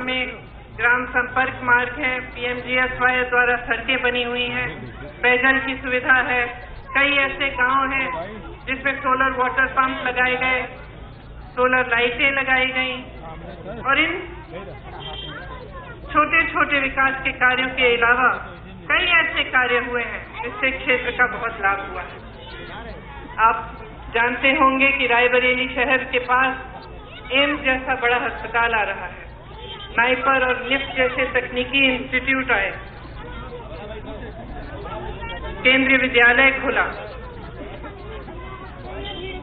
में ग्राम संपर्क मार्ग है, PMGSY द्वारा सड़कें बनी हुई हैं, पेयजल की सुविधा है। कई ऐसे गांव हैं जिसमें सोलर वाटर पंप लगाए गए, सोलर लाइटें लगाई गई और इन छोटे छोटे विकास के कार्यों के अलावा कई ऐसे कार्य हुए हैं जिससे क्षेत्र का बहुत लाभ हुआ है। आप जानते होंगे कि रायबरेली शहर के पास एम्स जैसा बड़ा अस्पताल आ रहा है, नाइपर और निफ्ट जैसे तकनीकी इंस्टीट्यूट आए, केंद्रीय विद्यालय खुला,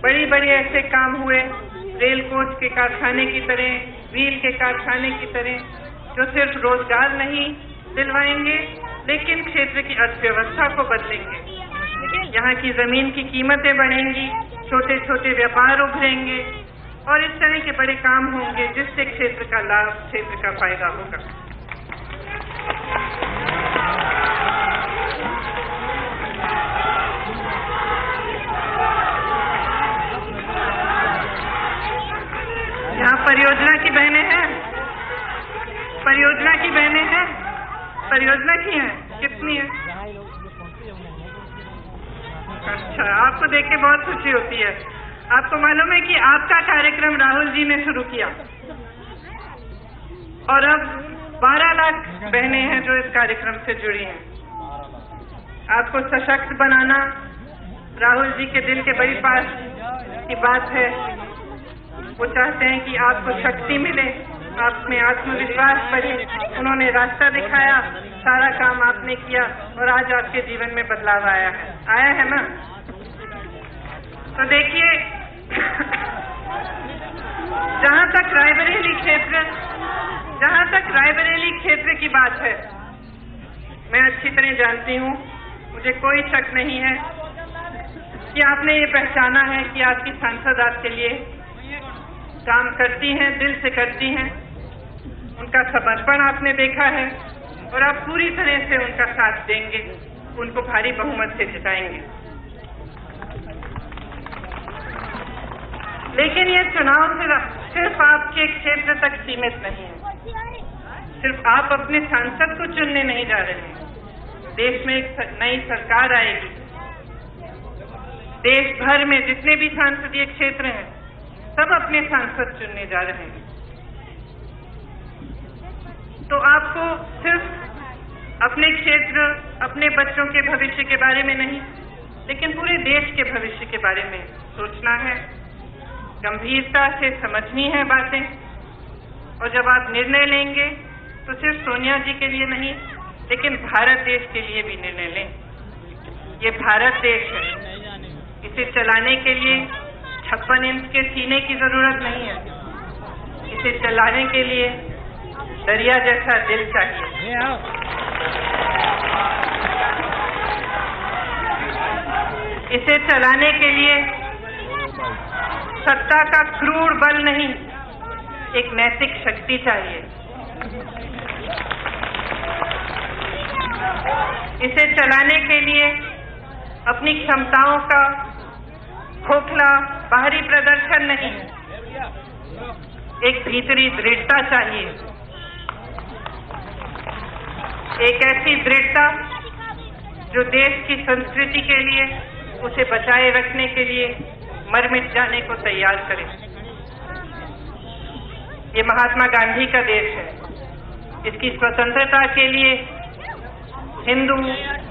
बड़ी बड़ी ऐसे काम हुए, रेल कोच के कारखाने की तरह, व्हील के कारखाने की तरह, जो सिर्फ रोजगार नहीं दिलवाएंगे लेकिन क्षेत्र की अर्थव्यवस्था को बदलेंगे। यहाँ की जमीन की कीमतें बढ़ेंगी, छोटे छोटे व्यापार उभरेंगे और इस तरह के बड़े काम होंगे जिससे क्षेत्र का लाभ, क्षेत्र का फायदा होगा। यहाँ परियोजना की बहनें हैं, परियोजना की बहनें हैं, परियोजना की हैं, कितनी है? अच्छा, आपको देख के बहुत खुशी होती है। आपको मालूम है कि आपका कार्यक्रम राहुल जी ने शुरू किया और अब 12 लाख बहनें हैं जो इस कार्यक्रम से जुड़ी हैं। आपको सशक्त बनाना राहुल जी के दिल के बड़ी पास की बात है। वो चाहते हैं कि आपको शक्ति मिले, आप में आत्मविश्वास बढ़े। उन्होंने रास्ता दिखाया, सारा काम आपने किया और आज आपके जीवन में बदलाव आया है ना। तो देखिए, जहाँ तक रायबरेली क्षेत्र की बात है, मैं अच्छी तरह जानती हूँ, मुझे कोई शक नहीं है कि आपने ये पहचाना है कि आपकी सांसद आपके लिए काम करती हैं, दिल से करती हैं, उनका समर्पण आपने देखा है और आप पूरी तरह से उनका साथ देंगे, उनको भारी बहुमत से जिताएंगे। लेकिन ये चुनाव सिर्फ आपके क्षेत्र तक सीमित नहीं है। सिर्फ आप अपने सांसद को चुनने नहीं जा रहे हैं। देश में एक नई सरकार आएगी। देश भर में जितने भी सांसदीय क्षेत्र हैं, सब अपने सांसद चुनने जा रहे हैं। तो आपको सिर्फ अपने क्षेत्र, अपने बच्चों के भविष्य के बारे में नहीं, लेकिन पूरे देश के भविष्य के बारे में सोचना है, गंभीरता से समझनी है बातें। और जब आप निर्णय लेंगे तो सिर्फ सोनिया जी के लिए नहीं, लेकिन भारत देश के लिए भी निर्णय लें। ये भारत देश है, इसे चलाने के लिए 56 इंच के सीने की जरूरत नहीं है। इसे चलाने के लिए दरिया जैसा दिल चाहिए। इसे चलाने के लिए सत्ता का क्रूर बल नहीं, एक नैतिक शक्ति चाहिए। इसे चलाने के लिए अपनी क्षमताओं का खोखला बाहरी प्रदर्शन नहीं, एक भीतरी दृढ़ता चाहिए। एक ऐसी दृढ़ता जो देश की संस्कृति के लिए, उसे बचाए रखने के लिए मर मिट जाने को तैयार करे। ये महात्मा गांधी का देश है। इसकी स्वतंत्रता के लिए हिंदू,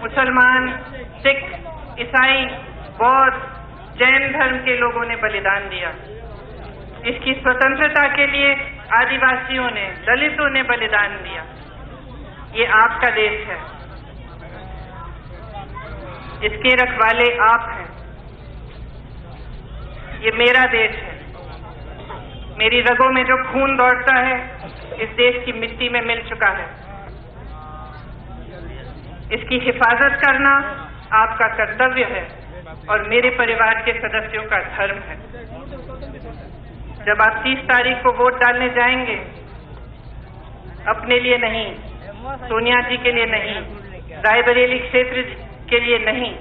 मुसलमान, सिख, ईसाई, बौद्ध, जैन धर्म के लोगों ने बलिदान दिया। इसकी स्वतंत्रता के लिए आदिवासियों ने, दलितों ने बलिदान दिया। ये आपका देश है, इसके रखवाले आप हैं। ये मेरा देश है। मेरी रगों में जो खून दौड़ता है, इस देश की मिट्टी में मिल चुका है। इसकी हिफाजत करना आपका कर्तव्य है और मेरे परिवार के सदस्यों का धर्म है। जब आप 30 तारीख को वोट डालने जाएंगे, अपने लिए नहीं, सोनिया जी के लिए नहीं, रायबरेली क्षेत्र के लिए नहीं,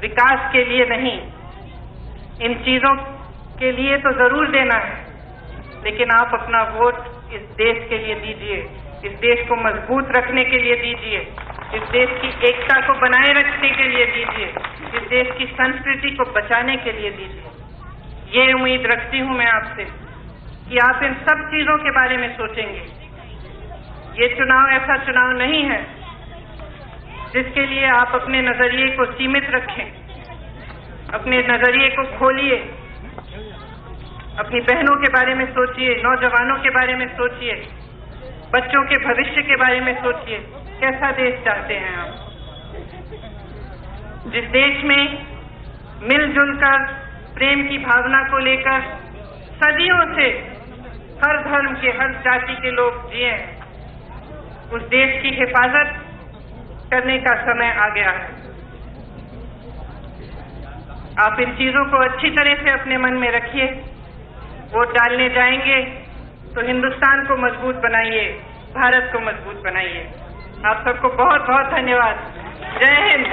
विकास के लिए नहीं, इन चीजों के लिए तो जरूर देना है, लेकिन आप अपना वोट इस देश के लिए दीजिए, इस देश को मजबूत रखने के लिए दीजिए, इस देश की एकता को बनाए रखने के लिए दीजिए, इस देश की संस्कृति को बचाने के लिए दीजिए। ये उम्मीद रखती हूं मैं आपसे कि आप इन सब चीजों के बारे में सोचेंगे। ये चुनाव ऐसा चुनाव नहीं है जिसके लिए आप अपने नजरिए को सीमित रखें। अपने नजरिए को खोलिए, अपनी बहनों के बारे में सोचिए, नौजवानों के बारे में सोचिए, बच्चों के भविष्य के बारे में सोचिए। कैसा देश चाहते हैं आप? जिस देश में मिलजुल कर प्रेम की भावना को लेकर सदियों से हर धर्म के, हर जाति के लोग जिए हैं, उस देश की हिफाजत करने का समय आ गया है। आप इन चीजों को अच्छी तरह से अपने मन में रखिए। वोट डालने जाएंगे तो हिंदुस्तान को मजबूत बनाइए, भारत को मजबूत बनाइए। आप सबको बहुत बहुत धन्यवाद। जय हिंद।